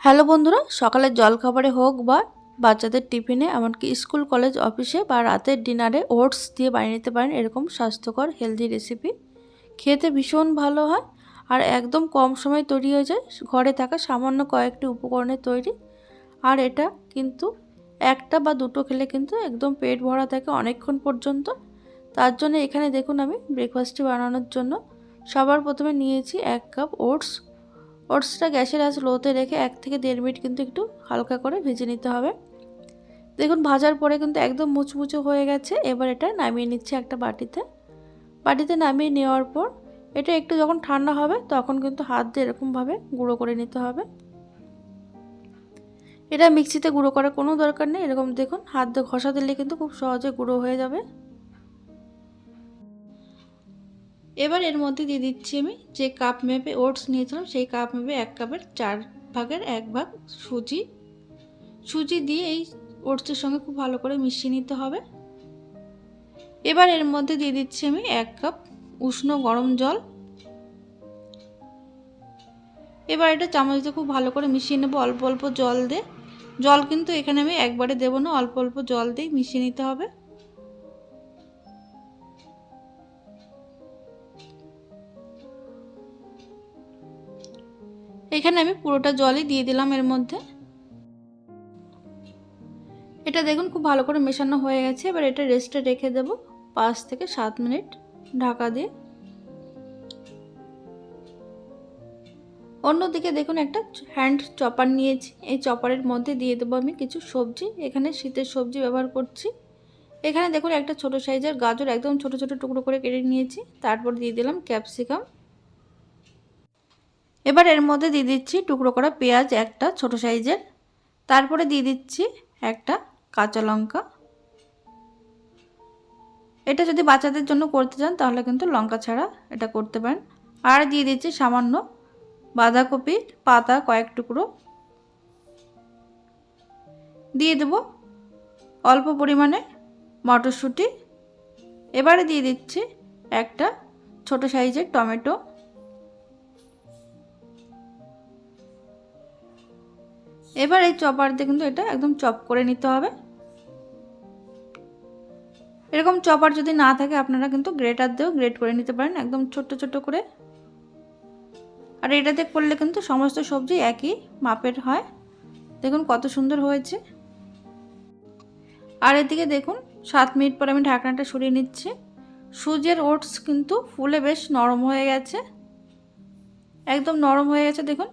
Hello বন্ধুরা, সকালের জলখাবারে হোক বা বাচ্চাদের টিফিনে, এমনকি স্কুল কলেজ অফিসে বা রাতের ডিনারে ওটস দিয়ে বানিয়ে নিতে পারেন এরকম স্বাস্থ্যকর হেলদি রেসিপি। খেতে ভীষণ ভালো হয় আর একদম কম সময় তৈরি হয়ে যায়, ঘরে থাকা সামান্য কয়েকটি উপকরণে তৈরি। আর এটা কিন্তু একটা বা দুটো খেলে কিন্তু একদম পেট ভরা থাকে অনেকক্ষণ পর্যন্ত। তার জন্য এখানে দেখুন আমি ব্রেকফাস্টটি বানানোর জন্য সবার প্রথমে নিয়েছি 1 কাপ ওটস। ওটসটা গ্যাসের আঁচ লোতে রেখে 1 থেকে 1.5 মিনিট কিন্তু একটু হালকা করে ভেজে নিতে হবে। দেখুন ভাজার পরে কিন্তু একদম মুচমুচে হয়ে গেছে। এবার এটা নামিয়ে নিচ্ছি একটা বাটিতে নামিয়ে নেওয়ার পর এটা একটু যখন ঠান্ডা হবে তখন কিন্তু হাত দিয়ে এরকমভাবে গুঁড়ো করে নিতে হবে। এটা মিক্সিতে গুঁড়ো করার কোনো দরকার নেই, এরকম দেখুন হাত দিয়ে ঘষা দিলে কিন্তু খুব সহজে গুঁড়ো হয়ে যাবে। এবার এর মধ্যে দিয়ে দিচ্ছি আমি যে কাপ মেপে ওটস নিয়েছিলাম সেই কাপ মেপে 1 কাপের 4 ভাগের 1 ভাগ সুজি দিয়ে এই ওটসের সঙ্গে খুব ভালো করে মিশিয়ে নিতে হবে। এবার এর মধ্যে দিয়ে দিচ্ছি আমি 1 কাপ উষ্ণ গরম জল। এবার এটা চামচ দিয়ে খুব ভালো করে মিশিয়ে নেব অল্প অল্প জল দিয়ে। জল কিন্তু এখানে আমি একবারে দেব না, অল্প অল্প জল দিয়ে মিশিয়ে নিতে হবে। এখানে আমি পুরোটা জলই দিয়ে দিলাম এর মধ্যে। এটা দেখুন খুব ভালো করে মেশানো হয়ে গেছে। এবার এটা রেস্টে রেখে দেব 5 থেকে 7 মিনিট ঢাকা দিয়ে। অন্যদিকে দেখুন একটা হ্যান্ড চপার নিয়েছি, এই চপারের মধ্যে দিয়ে দেবো আমি কিছু সবজি। এখানে শীতের সবজি ব্যবহার করছি। এখানে দেখুন একটা ছোট সাইজের গাজর একদম ছোট ছোট টুকরো করে কেটে নিয়েছি, তারপর দিয়ে দিলাম ক্যাপসিকাম। এবার এর মধ্যে দিয়ে দিচ্ছি টুকরো করা পেঁয়াজ একটা ছোট সাইজের, তারপরে দিয়ে দিচ্ছি একটা কাঁচা লঙ্কা। এটা যদি বাচ্চাদের জন্য করতে চান তাহলে কিন্তু লঙ্কা ছাড়া এটা করতে পারেন। আর দিয়ে দিচ্ছি সামান্য বাঁধাকপির পাতা কয়েক টুকরো, দিয়ে দেব অল্প পরিমাণে মটরশুঁটি। এবারে দিয়ে দিচ্ছি একটা ছোট সাইজের টমেটো। এবার এই চপার দিয়ে কিন্তু এটা একদম চপ করে নিতে হবে। এরকম চপার যদি না থাকে আপনারা কিন্তু গ্রেটার দিয়েও গ্রেট করে নিতে পারেন একদম ছোট ছোট করে। আর এটাতে করলে কিন্তু সমস্ত সবজি একই মাপের হয়। দেখুন কত সুন্দর হয়েছে। আর এদিকে দেখুন 7 মিনিট পর আমি ঢাকনাটা সরিয়ে নিচ্ছি। সুজির ওটস কিন্তু ফুলে বেশ নরম হয়ে গেছে, একদম নরম হয়ে গেছে দেখুন।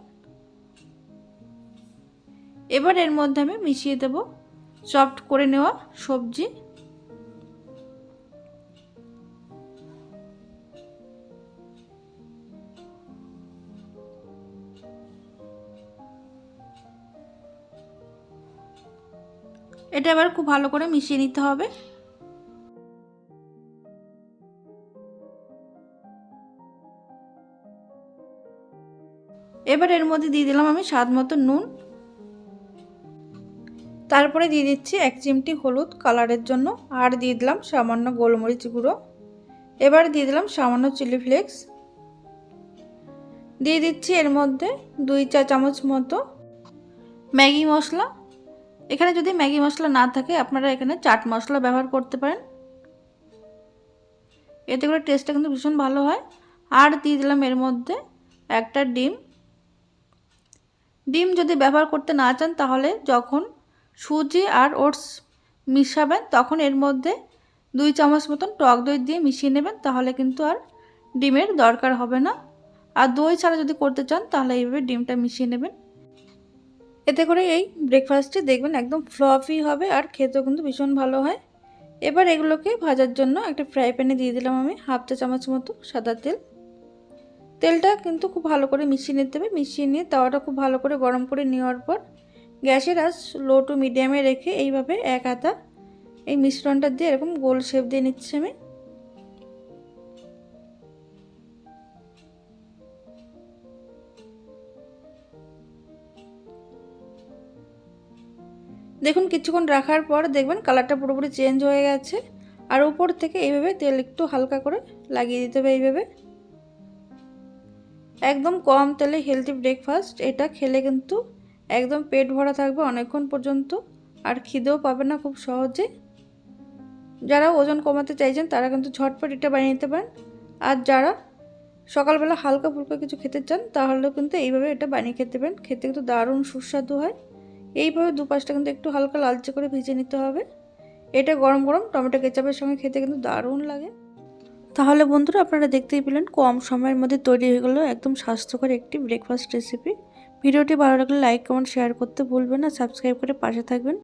এবার এর মধ্যে আমি মিশিয়ে দেব চপড করে নেওয়া সবজি। এটা এবার খুব ভালো করে মিশিয়ে নিতে হবে। এবার এর মধ্যে দিয়ে দিলাম আমি স্বাদ মতো নুন, তারপরে দিয়ে দিচ্ছি 1 চিমটি হলুদ কালারের জন্য, আর দিয়ে দিলাম সামান্য গোলমরিচ গুঁড়ো। এবার দিয়ে দিলাম সামান্য চিলি ফ্লেক্স, দিয়ে দিচ্ছি এর মধ্যে 2 চা চামচ মতো ম্যাগি মশলা। এখানে যদি ম্যাগি মশলা না থাকে আপনারা এখানে চাট মশলা ব্যবহার করতে পারেন, এতে করে টেস্টটা কিন্তু ভীষণ ভালো হয়। আর দিয়ে দিলাম এর মধ্যে একটা ডিম যদি ব্যবহার করতে না চান তাহলে যখন সুজি আর ওটস মিশাবেন তখন এর মধ্যে 2 চামচ মতন টক দই দিয়ে মিশিয়ে নেবেন, তাহলে কিন্তু আর ডিমের দরকার হবে না। আর দই ছাড়া যদি করতে চান তাহলে এইভাবে ডিমটা মিশিয়ে নেবেন। এতে করে এই ব্রেকফাস্টটি দেখবেন একদম ফ্লফি হবে আর খেতেও কিন্তু ভীষণ ভালো হয়। এবার এগুলোকে ভাজার জন্য একটা ফ্রাই প্যানে দিয়ে দিলাম আমি 1/2 চা চামচ মতো সাদা তেল। তেলটা কিন্তু খুব ভালো করে মিশিয়ে নিতে হবে। মিশিয়ে নিয়ে তাওয়াটা খুব ভালো করে গরম করে নেওয়ার পর গ্যাসের আঁচ লো টু মিডিয়ামে রেখে এইভাবে এক হাতা এই মিশ্রণটা দিয়ে এরকম গোল শেপ দিয়ে নিচ্ছি আমি। দেখুন কিছুক্ষণ রাখার পর দেখবেন কালারটা পুরোপুরি চেঞ্জ হয়ে গেছে। আর উপর থেকে এইভাবে তেল একটু হালকা করে লাগিয়ে দিতে হবে এইভাবে। একদম কম তেলে হেলদি ব্রেকফাস্ট, এটা খেলে কিন্তু একদম পেট ভরা থাকবে অনেকক্ষণ পর্যন্ত, আর খিদেও পাবে না খুব সহজে। যারা ওজন কমাতে চাইছেন তারা কিন্তু ঝটপট এটা বানিয়ে নিতে পারেন। আর যারা সকালবেলা হালকা ফুলকা কিছু খেতে চান তাহলেও কিন্তু এইভাবে এটা বানিয়ে খেতে পারেন। খেতে কিন্তু দারুণ সুস্বাদু হয়। এইভাবে দুপাশটা কিন্তু একটু হালকা লালচে করে ভেজে নিতে হবে। এটা গরম গরম টমেটো কেচাপের সঙ্গে খেতে কিন্তু দারুণ লাগে। তাহলে বন্ধুরা আপনারা দেখতেই পেলেন কম সময়ের মধ্যে তৈরি হয়ে গেল একদম স্বাস্থ্যকর একটি ব্রেকফাস্ট রেসিপি। ভিডিওটি ভালো লাগলে লাইক কমেন্ট শেয়ার করতে ভুলবেন না, সাবস্ক্রাইব করে পাশে থাকবেন।